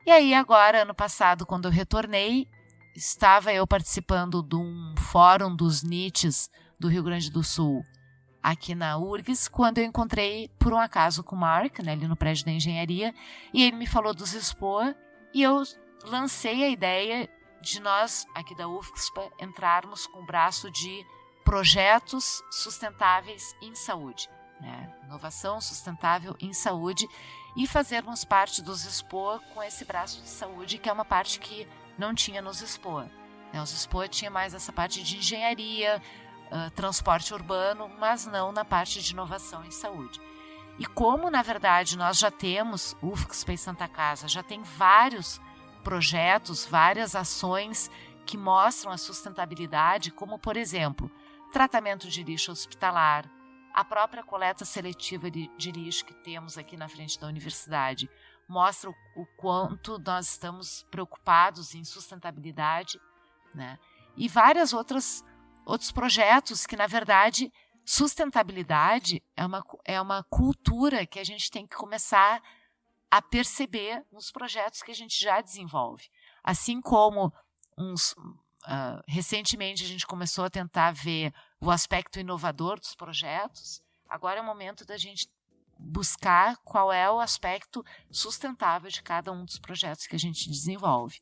E aí agora, ano passado, quando eu retornei, estava eu participando de um fórum dos NITs do Rio Grande do Sul, aqui na URGS, quando eu encontrei, por um acaso, com o Mark, né, ali no prédio da engenharia, e ele me falou dos SPOA, e eu lancei a ideia de nós, aqui da UFSPA, entrarmos com o braço de projetos sustentáveis em saúde. Né, inovação sustentável em saúde, e fazermos parte dos SPOA com esse braço de saúde, que é uma parte que não tinha nos SPOA. Né, os SPOA tinha mais essa parte de engenharia, transporte urbano, mas não na parte de inovação em saúde. E como, na verdade, nós já temos, UFSPA e Santa Casa, já tem vários projetos, várias ações que mostram a sustentabilidade, como, por exemplo, tratamento de lixo hospitalar, a própria coleta seletiva de lixo que temos aqui na frente da universidade mostra o quanto nós estamos preocupados em sustentabilidade, né? E vários outros projetos que, na verdade, sustentabilidade é uma cultura que a gente tem que começar a perceber nos projetos que a gente já desenvolve. Assim como recentemente a gente começou a tentar ver o aspecto inovador dos projetos, agora é o momento da gente buscar qual é o aspecto sustentável de cada um dos projetos que a gente desenvolve.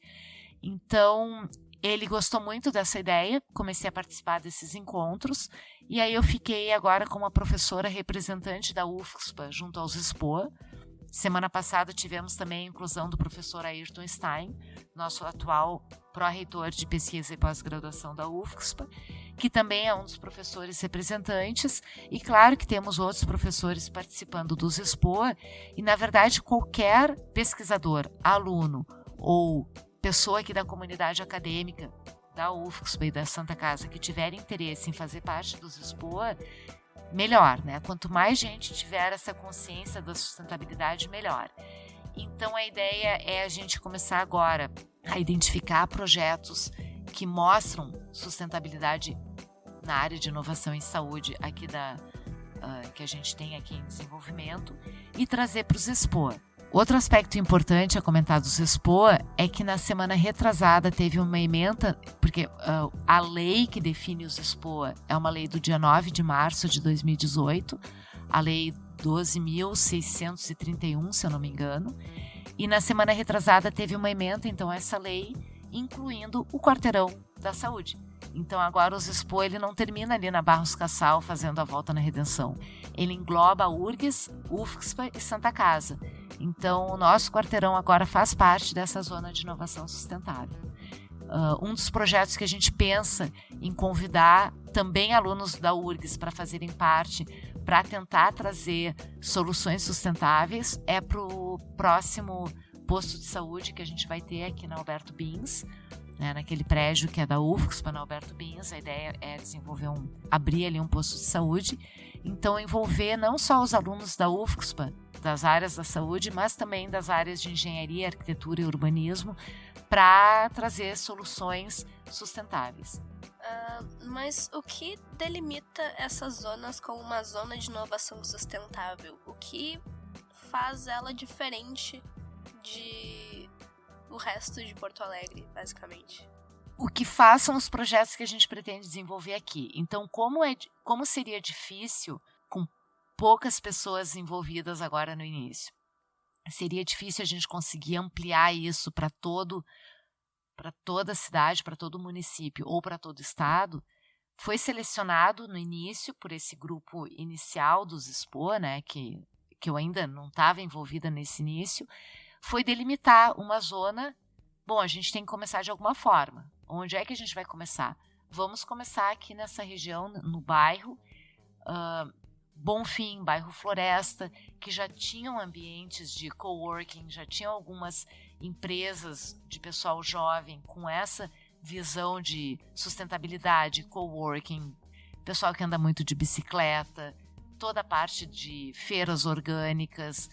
Então, ele gostou muito dessa ideia, comecei a participar desses encontros, e aí eu fiquei agora como a professora representante da UFSPA junto aos SPOA. Semana passada tivemos também a inclusão do professor Ayrton Stein, nosso atual pró-reitor de pesquisa e pós-graduação da UFSPA, que também é um dos professores representantes, e claro que temos outros professores participando dos SPOA, e na verdade qualquer pesquisador, aluno ou pessoa aqui da comunidade acadêmica da UFSPA e da Santa Casa que tiver interesse em fazer parte dos SPOA, melhor, né? Quanto mais gente tiver essa consciência da sustentabilidade, melhor. Então a ideia é a gente começar agora a identificar projetos que mostram sustentabilidade na área de inovação em saúde aqui que a gente tem aqui em desenvolvimento e trazer para os SPOA. Outro aspecto importante a comentar dos SPOA é que na semana retrasada teve uma emenda, porque a lei que define os SPOA é uma lei do dia 9 de março de 2018, a lei 12.631, se eu não me engano, e na semana retrasada teve uma emenda, então, a essa lei, incluindo o quarteirão da saúde. Então agora os SPOA ele não termina ali na Barros Cassal fazendo a volta na Redenção. Ele engloba a URGS, UFSPA e Santa Casa. Então o nosso quarteirão agora faz parte dessa zona de inovação sustentável. Um dos projetos que a gente pensa em convidar também alunos da URGS para fazerem parte, para tentar trazer soluções sustentáveis, é para o próximo posto de saúde que a gente vai ter aqui na Alberto Bins, né, naquele prédio que é da UFSPA, na Alberto Bins. A ideia é desenvolver abrir ali um posto de saúde. Então, envolver não só os alunos da UFSPA, das áreas da saúde, mas também das áreas de engenharia, arquitetura e urbanismo, para trazer soluções sustentáveis. Mas o que delimita essas zonas como uma zona de inovação sustentável? O que faz ela diferente de o resto de Porto Alegre, basicamente? O que faz são os projetos que a gente pretende desenvolver aqui. Então, como seria difícil com poucas pessoas envolvidas agora no início? Seria difícil a gente conseguir ampliar isso para toda a cidade, para todo o município ou para todo o estado. Foi selecionado no início por esse grupo inicial dos Expo, né, que eu ainda não estava envolvida nesse início, foi delimitar uma zona. Bom, a gente tem que começar de alguma forma. Onde é que a gente vai começar? Vamos começar aqui nessa região, no bairro Bonfim, bairro Floresta, que já tinham ambientes de coworking, já tinham algumas empresas de pessoal jovem com essa visão de sustentabilidade, coworking, pessoal que anda muito de bicicleta, toda a parte de feiras orgânicas,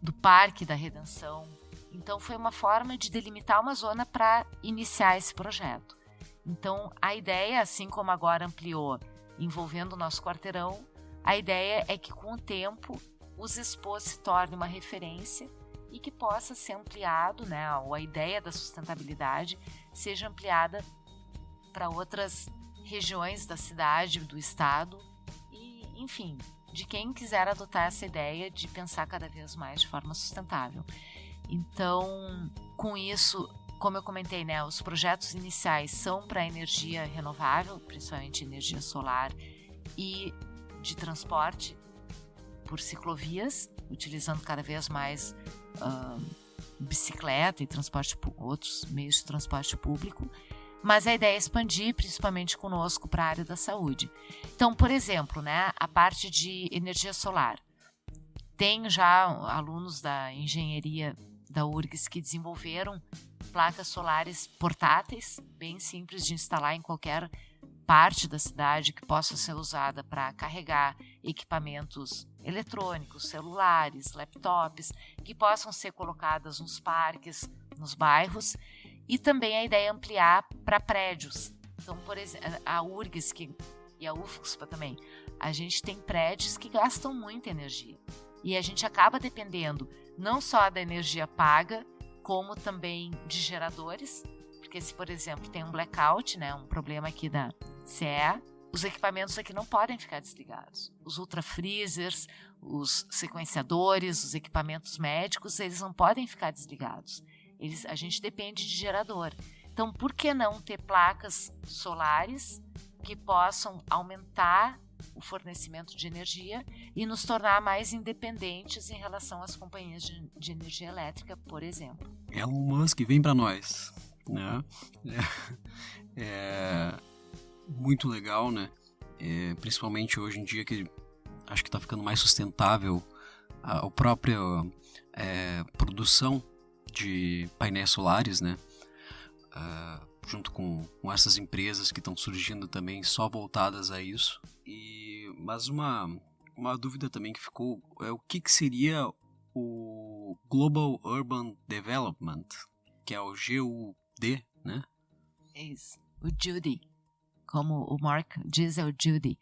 do Parque da Redenção. Então foi uma forma de delimitar uma zona para iniciar esse projeto. Então a ideia, assim como agora ampliou envolvendo o nosso quarteirão, a ideia é que com o tempo os Expos se tornem uma referência e que possa ser ampliado, né, ou a ideia da sustentabilidade seja ampliada para outras regiões da cidade, do estado e, enfim, de quem quiser adotar essa ideia de pensar cada vez mais de forma sustentável. Então, com isso, como eu comentei, né, os projetos iniciais são para energia renovável, principalmente energia solar e de transporte por ciclovias, utilizando cada vez mais bicicleta e outros meios de transporte público. Mas a ideia é expandir, principalmente conosco, para a área da saúde. Então, por exemplo, né, a parte de energia solar. Tem já alunos da engenharia da URGS que desenvolveram placas solares portáteis, bem simples de instalar em qualquer parte da cidade, que possa ser usada para carregar equipamentos eletrônicos, celulares, laptops, que possam ser colocadas nos parques, nos bairros, e também a ideia é ampliar para prédios. Então, por exemplo, a URGS e a UFSPA também, a gente tem prédios que gastam muita energia e a gente acaba dependendo não só da energia paga, como também de geradores, porque se, por exemplo, tem um blackout, né, um problema aqui da CE, os equipamentos aqui não podem ficar desligados. Os ultrafreezers, os sequenciadores, os equipamentos médicos, eles não podem ficar desligados. A gente depende de gerador. Então, por que não ter placas solares que possam aumentar o fornecimento de energia e nos tornar mais independentes em relação às companhias de energia elétrica, por exemplo? Elon Musk vem para nós, né? É muito legal, né? Principalmente hoje em dia, que acho que está ficando mais sustentável a própria produção de painéis solares, né? Junto com essas empresas que estão surgindo também só voltadas a isso. Mas uma dúvida também que ficou é o que seria o Global Urban Development, que é o GUD, né? Isso, o GUD, como o Mark diz, é o GUD.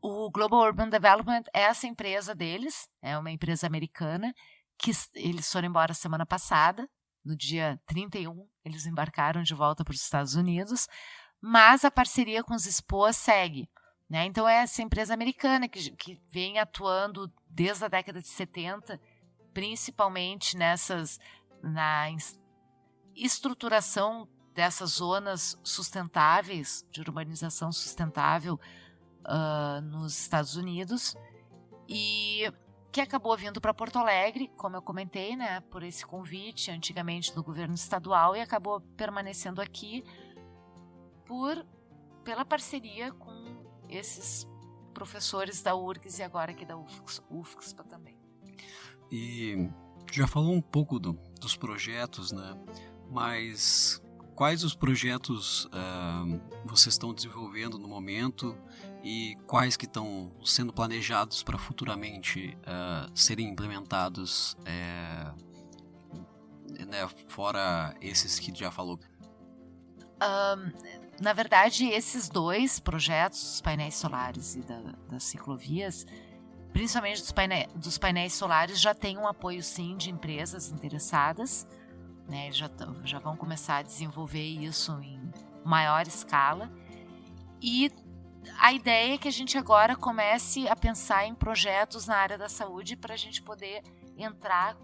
O Global Urban Development é essa empresa deles, é uma empresa americana, que eles foram embora semana passada, no dia 31, eles embarcaram de volta para os Estados Unidos, mas a parceria com os Expos segue, né? Então é essa empresa americana que vem atuando desde a década de 70, principalmente na estruturação dessas zonas sustentáveis, de urbanização sustentável nos Estados Unidos, e que acabou vindo para Porto Alegre, como eu comentei, né, por esse convite antigamente do governo estadual, e acabou permanecendo aqui pela parceria com esses professores da URGS e agora aqui da UFSPA também. E já falou um pouco dos projetos, né? Mas quais os projetos vocês estão desenvolvendo no momento e quais que estão sendo planejados para futuramente serem implementados, né, fora esses que já falou? Na verdade, esses 2 projetos, os painéis solares e das ciclovias, principalmente dos painéis solares, já tem um apoio sim de empresas interessadas, né? Eles já vão começar a desenvolver isso em maior escala. E a ideia é que a gente agora comece a pensar em projetos na área da saúde para a gente poder entrar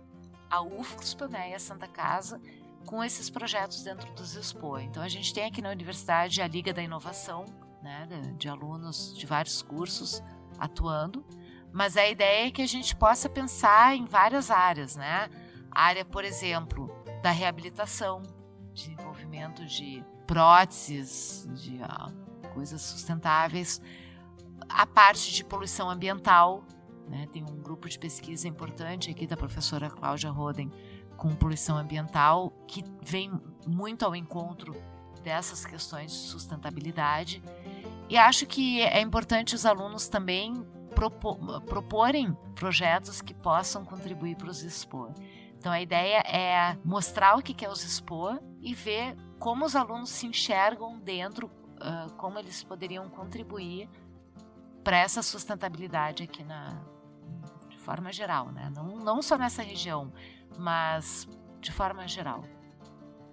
a UFSPA, né, e a Santa Casa com esses projetos dentro dos SPOA. Então a gente tem aqui na universidade a Liga da Inovação, né, de alunos de vários cursos atuando, mas a ideia é que a gente possa pensar em várias áreas, né? A área, por exemplo, da reabilitação, desenvolvimento de próteses, de coisas sustentáveis, a parte de poluição ambiental, né? Tem um grupo de pesquisa importante aqui da professora Cláudia Roden com poluição ambiental, que vem muito ao encontro dessas questões de sustentabilidade. E acho que é importante os alunos também proporem projetos que possam contribuir para os SPOA. Então a ideia é mostrar o que é os SPOA e ver como os alunos se enxergam dentro, como eles poderiam contribuir para essa sustentabilidade aqui de forma geral, né? Não só nessa região, mas de forma geral.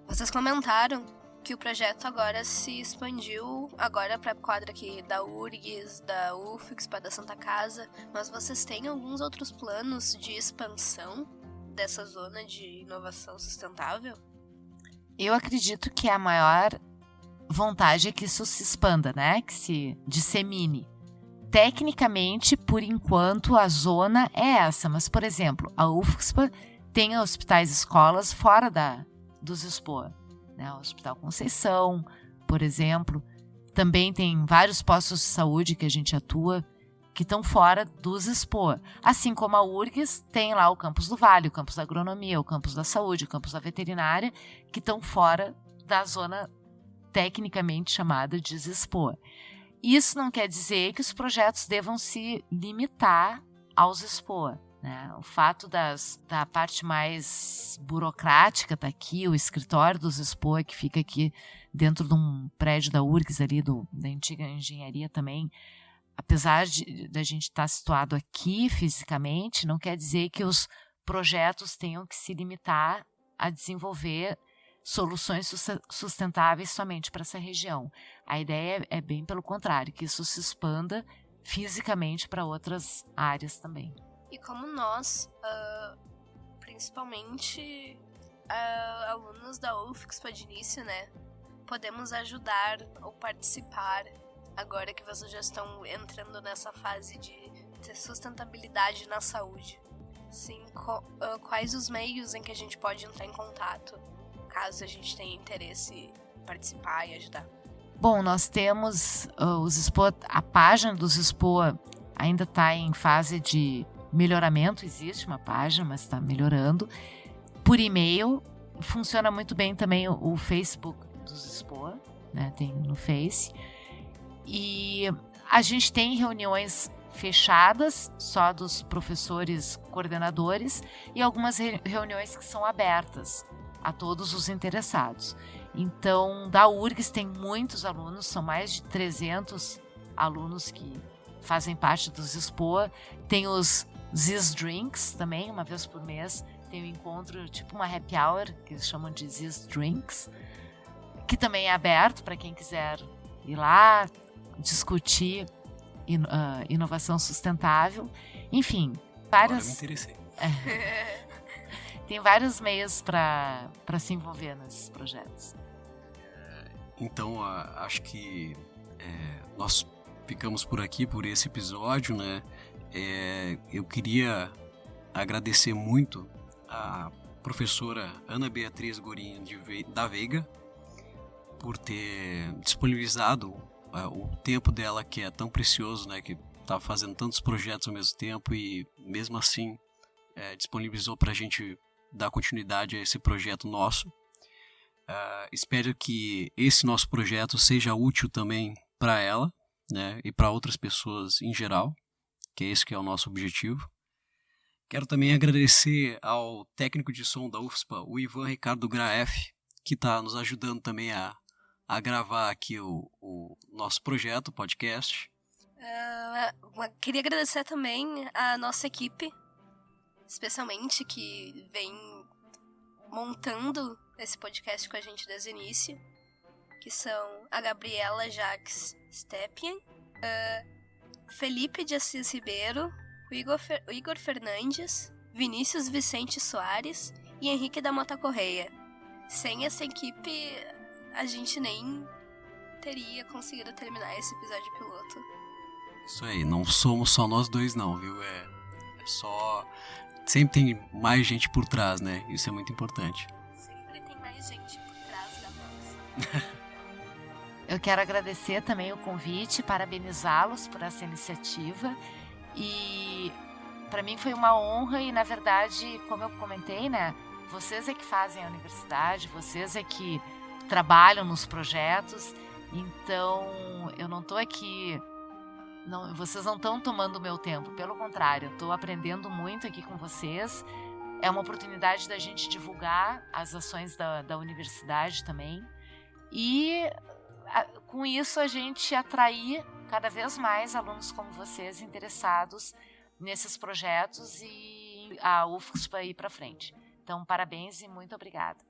Vocês comentaram que o projeto agora se expandiu agora para a quadra aqui da URGS, da UFSPA, da Santa Casa, mas vocês têm alguns outros planos de expansão dessa zona de inovação sustentável? Eu acredito que a maior vontade é que isso se expanda, né? Que se dissemine. Tecnicamente, por enquanto, a zona é essa, mas, por exemplo, a UFSPA tem hospitais e escolas fora dos SPOA, né? O Hospital Conceição, por exemplo, também tem vários postos de saúde que a gente atua, que estão fora dos SPOA. Assim como a URGS tem lá o campus do Vale, o campus da agronomia, o campus da saúde, o campus da veterinária, que estão fora da zona tecnicamente chamada de SPOA. Isso não quer dizer que os projetos devam se limitar aos SPOA, né? O fato da parte mais burocrática tá aqui, o escritório dos SPOA, que fica aqui dentro de um prédio da URGS, ali da antiga engenharia também, apesar da gente estar situado aqui fisicamente, não quer dizer que os projetos tenham que se limitar a desenvolver soluções sustentáveis somente para essa região. A ideia é bem pelo contrário, que isso se expanda fisicamente para outras áreas também. E como nós, principalmente alunos da UFSPA de início, né, podemos ajudar ou participar agora que vocês já estão entrando nessa fase de ter sustentabilidade na saúde? Sim, quais os meios em que a gente pode entrar em contato, caso a gente tenha interesse em participar e ajudar? Bom, nós temos os SPOA, a página dos SPOA ainda está em fase de melhoramento, existe uma página, mas está melhorando. Por e-mail, funciona muito bem também o Facebook dos SPOA, né? Tem no Face. E a gente tem reuniões fechadas, só dos professores coordenadores, e algumas reuniões que são abertas a todos os interessados. Então, da URGS tem muitos alunos, são mais de 300 alunos que fazem parte dos SPOA. Tem os Ziz Drinks também, uma vez por mês, tem um encontro, tipo uma happy hour, que eles chamam de Ziz Drinks, que também é aberto para quem quiser ir lá, discutir inovação sustentável. Enfim, várias... Agora me interessei. Tem vários meios para se envolver nesses projetos. Então, acho que nós ficamos por aqui, por esse episódio, né? Eu queria agradecer muito a professora Ana Beatriz Gorin da Veiga por ter disponibilizado o tempo dela, que é tão precioso, né, que está fazendo tantos projetos ao mesmo tempo e mesmo assim disponibilizou para a gente dar continuidade a esse projeto nosso. Espero que esse nosso projeto seja útil também para ela, né, e para outras pessoas em geral, que é esse que é o nosso objetivo. Quero também agradecer ao técnico de som da UFSPA, o Ivan Ricardo Graef, que está nos ajudando também a gravar aqui o nosso projeto, o podcast. Queria agradecer também a nossa equipe, especialmente que vem montando esse podcast com a gente desde o início, que são a Gabriela Jacques Stepien, Felipe de Assis Ribeiro, o Igor Fernandes, Vinícius Vicente Soares e Henrique da Mota Correia. Sem essa equipe, a gente nem teria conseguido terminar esse episódio piloto. Isso aí, não somos só nós dois não, viu? É só... Sempre tem mais gente por trás, né? Isso é muito importante. Sempre tem mais gente por trás da voz. Eu quero agradecer também o convite, parabenizá-los por essa iniciativa. E para mim foi uma honra e, na verdade, como eu comentei, né? Vocês é que fazem a universidade, vocês é que trabalham nos projetos. Então, eu não estou aqui... vocês não estão tomando o meu tempo, pelo contrário, eu estou aprendendo muito aqui com vocês. É uma oportunidade da gente divulgar as ações da universidade também. E com isso a gente atrair cada vez mais alunos como vocês interessados nesses projetos e a UFSPA ir para frente. Então, parabéns e muito obrigada.